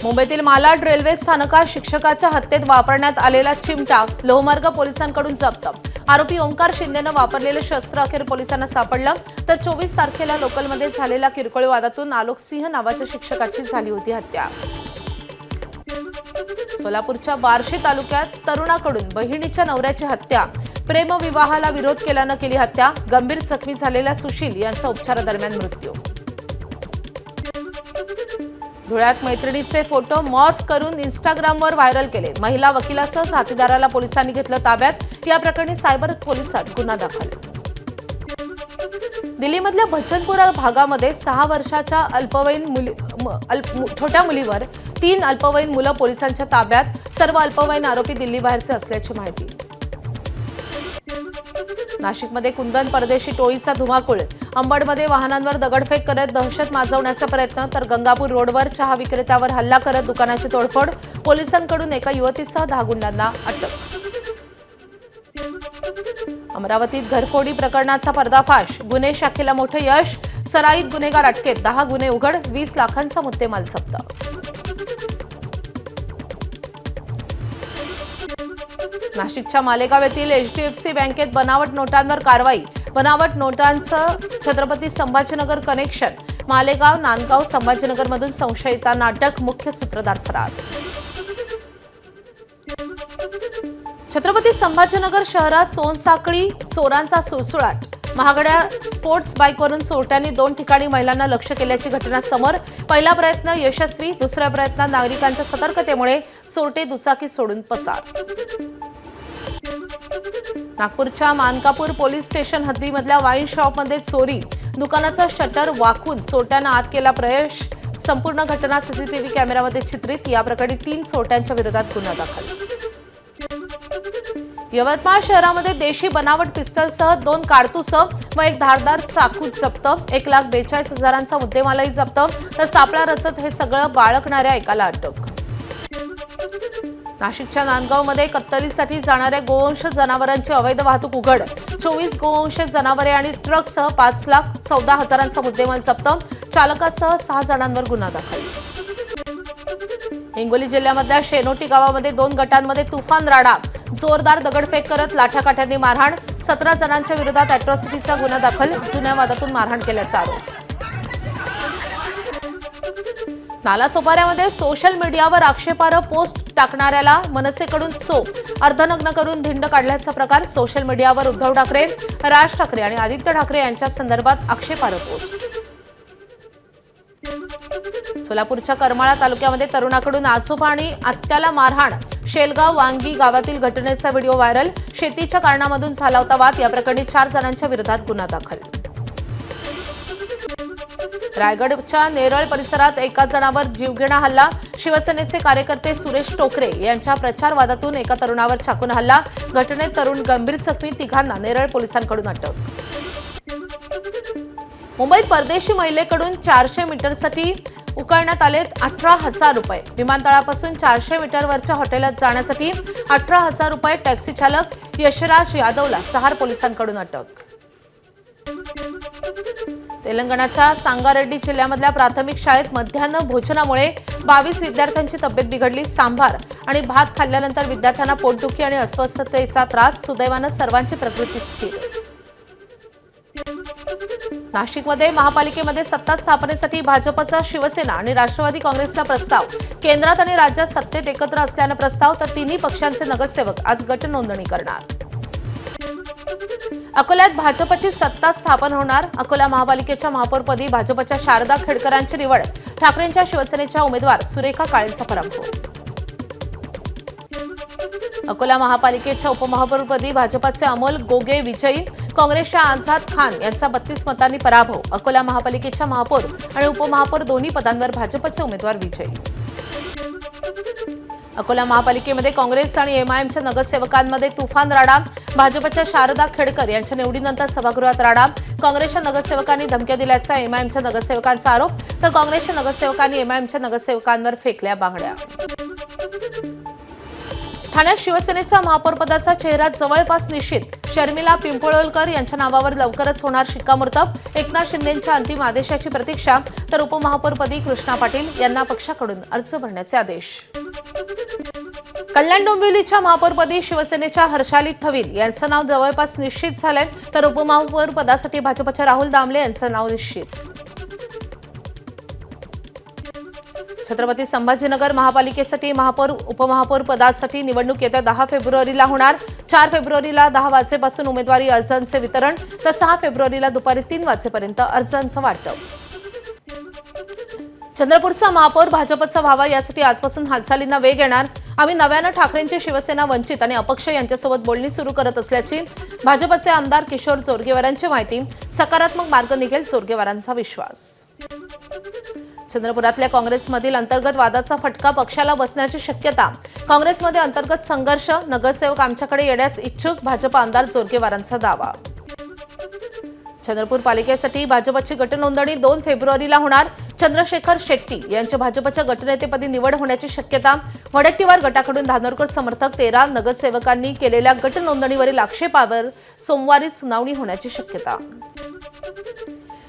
मुंबईतील मालाड रेल्वे स्थानकात शिक्षकाच्या हत्येत वापरण्यात आलेला चिमटा लोहमार्ग पोलिसांकडून जप्त। आरोपी ओंकार शिंदेने वापरलेले शस्त्र अखेर पोलिसांना सापडलं। तर 24 तारखेला लोकलमध्ये झालेल्या किरकोळ वादातून आलोक सिंह नावाच्या शिक्षकाची झाली होती हत्या। सोलापूरच्या बार्शी तालुक्यात तरुणाकडून बहिणीच्या नवऱ्याची हत्या। प्रेमविवाहाला विरोध केल्यानं केली हत्या। गंभीर जखमी झालेल्या सुशील यांचा उपचारादरम्यान मृत्यू। धुळ्यात मैत्रिणीचे फोटो मॉर्फ करून इंस्टाग्रामवर व्हायरल केले। महिला वकिलासह साथीदाराला पोलिसांनी घेतलं ताब्यात। या प्रकरणी सायबर पोलिसात गुन्हा दाखल। दिल्लीमधल्या भजनपुरा भागामध्ये 6 वर्षाच्या छोट्या मुलीवर 3 अल्पवयीन मुलं पोलिसांच्या ताब्यात। सर्व अल्पवयीन आरोपी दिल्ली बाहेरचे असल्याची माहिती। नाशिकमध्ये कुंदन परदेशी टोळीचा धुमाकूळ। अंबडमध्ये वाहनांवर दगडफेक करत दहशत माजवण्याचा प्रयत्न। तर गंगापूर रोडवर चहा विक्रेत्यावर हल्ला करत दुकानाची तोडफोड। पोलिसांकडून एका युवतीसह 10 गुंडांना अटक। अमरावतीत घरफोडी प्रकरणाचा पर्दाफाश। गुन्हे शाखेला मोठं यश। सराईत गुन्हेगार अटकेत। 10 गुन्हे उघड। 20 लाखांचा मुद्देमाल जप्त। नाशिकच्या मालेगाव येथील HDFC बँकेत बनावट नोटांवर कारवाई। बनावट नोटांचं छत्रपती संभाजीनगर कनेक्शन। मालेगाव, नांदगाव, संभाजीनगरमधून संशयितांना अटक। मुख्य सूत्रधार फरार। छत्रपती संभाजीनगर शहरात सोनसाखळी चोरांचा सुळसुळाट। महागड्या स्पोर्ट्स बाईकवरून चोरट्यांनी 2 ठिकाणी महिलांना लक्ष्य केल्याची घटना समोर। पहिला प्रयत्न यशस्वी। दुसऱ्या प्रयत्नात नागरिकांच्या सतर्कतेमुळे चोरटे दुचाकी सोडून पसार। नागपूरच्या मानकापूर पोलीस स्टेशन हद्दीमधल्या वाईन शॉपमध्ये चोरी। दुकानाचा शटर वाकून चोरट्यांना आत केला प्रवेश। संपूर्ण घटना सीसीटीव्ही कॅमेऱ्यामध्ये चित्रित। या प्रकरणी 3 चोरट्यांच्या विरोधात गुन्हा दाखल। यवतमाळ शहरामध्ये देशी बनावट पिस्तलसह 2 कारतूस व 1 धारदार चाकू जप्त। 1,42,000चा मुद्देमालही जप्त। तर सापळा रचत हे सगळं बाळगणाऱ्या एकाला अटक। नाशिकच्या नांदगावमध्ये कत्तलीसाठी जाणाऱ्या गोवंश जनावरांची अवैध वाहतूक उघड। 24 गोवंश जनावरे आणि ट्रकसह 5,14,000चा मुद्देमाल जप्त। चालकासह 6 जणांवर गुन्हा दाखल। हिंगोली जिल्ह्यामधल्या शेनोटी गावामध्ये 2 गटांमध्ये तुफान राडा। जोरदार दगडफेक करत लाठाकाठ्यांनी मारहाण। 17 जणांच्या विरोधात अॅट्रॉसिटीचा गुन्हा दाखल। जुन्या वादातून मारहाण केल्याचा आरोप। नालासोपाऱ्यामध्ये सोशल मीडियावर आक्षेपार्ह पोस्ट टाकणाऱ्याला मनसेकडून चोप। अर्धनग्न करून धिंड काढल्याचा प्रकार। सोशल मीडियावर उद्धव ठाकरे, राज ठाकरे आणि आदित्य ठाकरे यांच्या संदर्भात आक्षेपार्ह पोस्ट। सोलापूरच्या करमाळा तालुक्यामध्ये तरुणाकडून आजोबा आणि आत्याला मारहाण। शेलगाव वांगी गावातील घटनेचा व्हिडिओ व्हायरल। शेतीच्या कारणामधून झाला होता वाद। या प्रकरणी 4 जणांच्या विरोधात गुन्हा दाखल। रायगडच्या नेरळ परिसरात 1 जणावर जीवघेणा हल्ला। शिवसेनेचे कार्यकर्ते सुरेश टोकरे यांच्या प्रचार वादातून एका तरुणावर चाकून हल्ला। घटनेत तरुण गंभीर जखमी। 3घांना नेरळ पोलिसांकडून अटक। मुंबईत परदेशी महिलेकडून 400 मीटरसाठी उकळण्यात आलेत 18,000 रुपये। विमानतळापासून 400 मीटरवरच्या हॉटेलात जाण्यासाठी 18,000 रुपये। टॅक्सी चालक यशराज यादवला सहार पोलिसांकडून अटक। तेलंगणाच्या सांगारेड्डी जिल्ह्यामधल्या प्राथमिक शाळेत मध्यान्ह भोजनामुळे 22 विद्यार्थ्यांची तब्येत बिघडली। सांभार आणि भात खाल्ल्यानंतर विद्यार्थ्यांना पोटदुखी आणि अस्वस्थतेचा त्रास। सुदैवानं सर्वांची प्रकृती स्थिर। नाशिकमध्ये महापालिकेमध्ये सत्ता स्थापनेसाठी भाजपचा शिवसेना आणि राष्ट्रवादी काँग्रेसला प्रस्ताव। केंद्रात आणि राज्यात सत्तेत एकत्र असल्यानं प्रस्ताव। तर 3ही पक्षांचे नगरसेवक आज गट नोंदणी करणार। अकोल्यात भाजपची सत्ता स्थापन होणार। अकोला महापालिकेच्या महापौरपदी भाजपच्या शारदा खेडकरांची निवड। ठाकरेंच्या शिवसेनेच्या उमेदवार सुरेखा काळेंचा पराभव। अकोला महापालिकेच्या उपमहापौरपदी भाजपचे अमोल गोगे विजयी। काँग्रेसच्या आझाद खान यांचा 32 मतांनी पराभव। अकोला महापालिकेच्या महापौर आणि उपमहापौर दोन्ही पदांवर भाजपचे उमेदवार विजयी। अकोला महापालिकेमध्ये काँग्रेस आणि एमआयएमच्या नगरसेवकांमध्ये तुफान राडा। भाजपच्या शारदा खेडकर यांच्या निवडीनंतर सभागृहात राडा। काँग्रेसच्या नगरसेवकांनी धमक्या दिल्याचा एमआयएमच्या नगरसेवकांचा आरोप। तर काँग्रेसच्या नगरसेवकांनी एमआयएमच्या नगरसेवकांवर फेकल्या बांगड्या। ठाण्यात शिवसेनेचा महापौरपदाचा चेहरा जवळपास निश्चित। शर्मिला पिंपळोलकर यांच्या नावावर लवकरच होणार शिक्कामोर्तब. एकनाथ शिंदेंच्या अंतिम आदेशाची प्रतीक्षा. तर उपमहापौरपदी कृष्णा पाटील यांना पक्षाकडून अर्ज भरण्याचे आदेश. कल्याण डोंबिवलीच्या महापौरपदी शिवसेनेच्या हर्षाली थविल यांचं नाव जवळपास निश्चित झालंय. तर उपमहापौर पदासाठी भाजपच्या राहुल दामले यांचं नाव निश्चित. छत्रपती संभाजीनगर महापालिकेसाठी महापौर उपमहापौर पदासाठी निवडणूक येत्या 10 फेब्रुवारीला होणार. 4 फेब्रुवारीला 10 वाजेपासून उमेदवारी अर्जांचे वितरण तर 6 फेब्रुवारीला दुपारी 3 वाजेपर्यंत अर्जांचं वाटप. चंद्रपूरचा महापौर भाजपचा व्हावा यासाठी आजपासून हालचालींना वेग येणार. आम्ही नव्यानं ठाकरेंची शिवसेना, वंचित आणि अपक्ष यांच्यासोबत बोलणी सुरू करत असल्याची भाजपचे आमदार किशोर जोरगेवारांची माहिती. सकारात्मक मार्ग निघेल, जोरगेवारांचा विश्वास. चंद्रपुरातल्या काँग्रेसमधील अंतर्गत वादाचा फटका पक्षाला बसण्याची शक्यता. काँग्रेसमध्ये अंतर्गत संघर्ष. नगरसेवक आमच्याकडे येण्यास इच्छुक. भाजप आमदार जोरगेवारांचा दावा. चंद्रपूर पालिकेसाठी भाजपची गटनोंदणी 2 फेब्रुवारीला होणार. चंद्रशेखर शेट्टी यांच्या भाजपच्या गटनेतेपदी निवड होण्याची शक्यता. वडेट्टीवार गटाकडून धानोरकर समर्थक 13 नगरसेवकांनी केलेल्या गटनोंदणीवरील आक्षेपावर सोमवारी सुनावणी होण्याची शक्यता.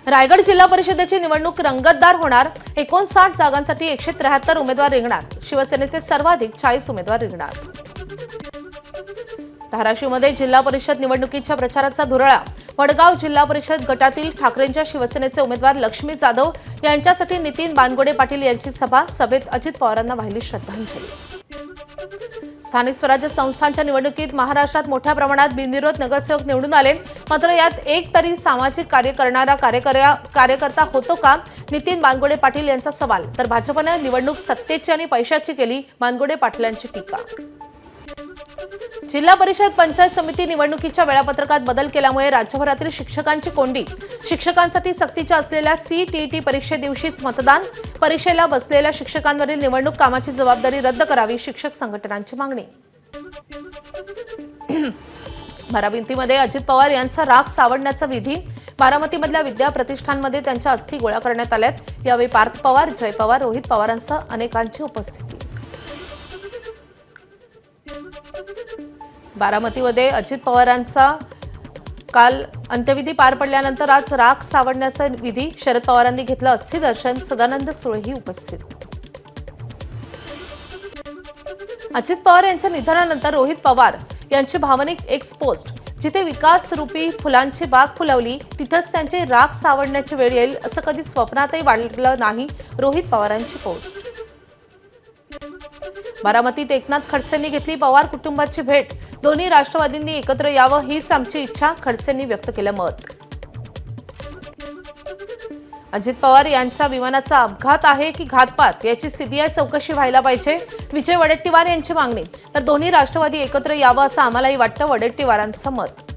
रायगड जिल्हा परिषदेची निवडणूक रंगतदार होणार. 59 जागांसाठी 173 उमेदवार रिंगणार. शिवसेनेचे सर्वाधिक 40 उमेदवार रिंगणार. धाराशिवमध्ये जिल्हा परिषद निवडणुकीच्या प्रचाराचा धुरळा. वडगाव जिल्हा परिषद गटातील ठाकरेंच्या शिवसेनेचे उमेदवार लक्ष्मी जाधव यांच्यासाठी नितीन बानगोडे पाटील यांची सभा. सभेत अजित पवारांना वाहिली श्रद्धांजली. स्थानिक स्वराज्य संस्थांच्या निवडणुकीत महाराष्ट्रात मोठ्या प्रमाणात बिनविरोध नगरसेवक निवडून आले. मात्र यात एक तरी सामाजिक कार्य करणारा कार्यकर्ता होतो का? नितीन बानगोडे पाटील यांचा सवाल. तर भाजपने निवडणूक सत्तेची आणि पैशाची केली. बानगोडे पाटलांची टीका. जिल्हा परिषद पंचायत समिती निवडणुकीच्या वेळापत्रकात बदल केल्यामुळे राज्यभरातील शिक्षकांची कोंडी. शिक्षकांसाठी सक्तीच्या असलेल्या CTET परीक्षेदिवशीच मतदान. परीक्षेला बसलेल्या शिक्षकांवरील निवडणूक कामाची जबाबदारी रद्द करावी. शिक्षक संघटनांची मागणी. बारामतीमध्ये अजित पवार यांचा राग सावरण्याचा विधी. बारामतीमधल्या विद्या प्रतिष्ठानमध्ये त्यांच्या अस्थी गोळा करण्यात आल्यात. यावेळी पार्थ पवार, जय पवार, रोहित पवारांसह अनेकांची उपस्थिती. बारामतीमध्ये अजित पवारांचा काल अंत्यविधी पार पडल्यानंतर आज राग सावरण्याचा विधी. शरद पवारांनी घेतलं अस्थिदर्शन. सदानंद सुळेही उपस्थित. अजित पवार यांच्या निधनानंतर रोहित पवार यांची भावनिक एक्स पोस्ट. जिथे विकास रूपी फुलांची बाग फुलवली तिथंच त्यांचे राग सावरण्याची वेळ येईल असं कधी स्वप्नातही वाटलं नाही. रोहित पवारांची पोस्ट. बारामतीत एकनाथ खडसेंनी घेतली पवार कुटुंबाची भेट. दोन्ही राष्ट्रवादींनी एकत्र यावं हीच आमची इच्छा. खडसेंनी व्यक्त केलं मत. अजित पवार यांचा विमानाचा अपघात आहे की घातपात याची CBI चौकशी व्हायला पाहिजे. विजय वडेट्टीवार यांची मागणी. तर दोन्ही राष्ट्रवादी एकत्र यावं असं आम्हालाही वाटतं. वडेट्टीवारांचं मत.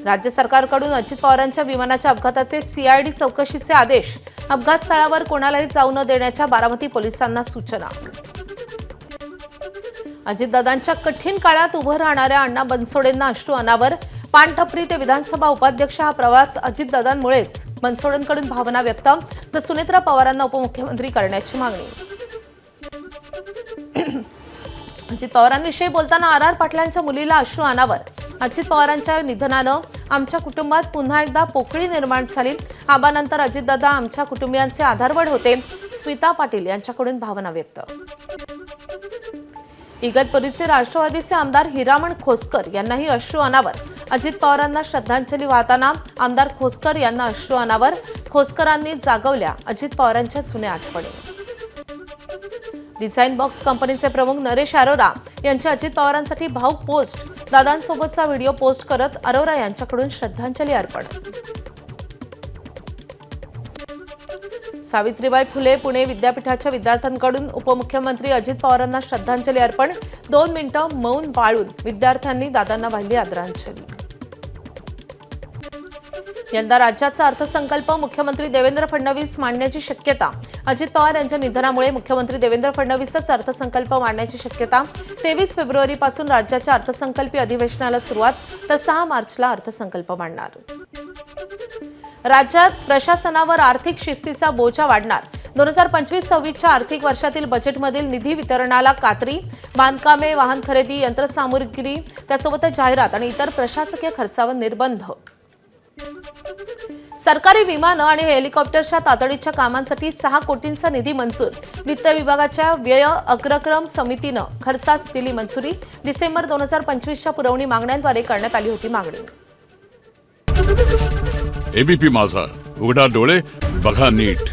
राज्य सरकारकडून अजित पवारांच्या विमानाच्या अपघाताचे CID चौकशीचे आदेश. अपघात स्थळावर कोणालाही जाऊ न देण्याच्या बारामती पोलिसांना सूचना. अजितदादांच्या कठीण काळात उभं राहणाऱ्या अण्णा बनसोडेंना अश्रू अनावर. पानठपरी ते विधानसभा उपाध्यक्ष हा प्रवास अजितदादांमुळेच. बनसोडेंकडून भावना व्यक्त. तर सुनेत्रा पवारांना उपमुख्यमंत्री करण्याची मागणी. अजित पवारांविषयी बोलताना RR पाटलांच्या मुलीला अश्रू अनावर. अजित पवारांच्या निधनानं आमच्या कुटुंबात पुन्हा एकदा पोकळी निर्माण झाली. आबानंतर अजितदादा आमच्या कुटुंबियांचे आधारवड होते. स्मिता पाटील यांच्याकडून भावना व्यक्त. इगतपुरीचे राष्ट्रवादीचे आमदार हिरामण खोसकर यांनाही अश्रू अनावर. अजित पवारांना श्रद्धांजली वाहताना आमदार खोसकर यांना अश्रू अनावर. खोसकरांनी जागवल्या अजित पवारांच्या जुन्या आठवणी. डिझाईन बॉक्स कंपनीचे प्रमुख नरेश अरोरा यांची अजित पवारांसाठी भावूक पोस्ट. दादांसोबतचा व्हिडिओ पोस्ट करत अरोरा यांच्याकडून श्रद्धांजली अर्पण. सावित्रीबाई फुले पुणे विद्यापीठाच्या विद्यार्थ्यांकडून उपमुख्यमंत्री अजित पवारांना श्रद्धांजली अर्पण. 2 मिनिटं मौन पाळून विद्यार्थ्यांनी दादांना वाहिली आदरांजली. यंदा राज्याचा अर्थसंकल्प मुख्यमंत्री देवेंद्र फडणवीस मांडण्याची शक्यता. अजित पवार यांच्या निधनामुळे मुख्यमंत्री देवेंद्र फडणवीसच अर्थसंकल्प मांडण्याची शक्यता. 23 फेब्रुवारीपासून राज्याच्या अर्थसंकल्पीय अधिवेशनाला सुरुवात. तर 6 मार्चला अर्थसंकल्प मांडणार. राज्यात प्रशासनावर आर्थिक शिस्तीचा बोजा वाढणार. 2025-26च्या आर्थिक वर्षातील बजेटमधील निधी वितरणाला कात्री, बांधकामे, वाहन खरेदी, यंत्रसामुग्री, त्यासोबतच जाहिरात आणि इतर प्रशासकीय खर्चावर निर्बंध. सरकारी विमानं आणि हेलिकॉप्टरच्या तातडीच्या कामांसाठी 6 कोटींचा निधी मंजूर. वित्त विभागाच्या व्यय अग्रक्रम समितीनं खर्चास दिली मंजुरी. डिसेंबर 2025च्या पुरवणी मागण्यांद्वारे करण्यात आली होती मागणी. एबीपी माझा, उघडा डोळे बघा नीट.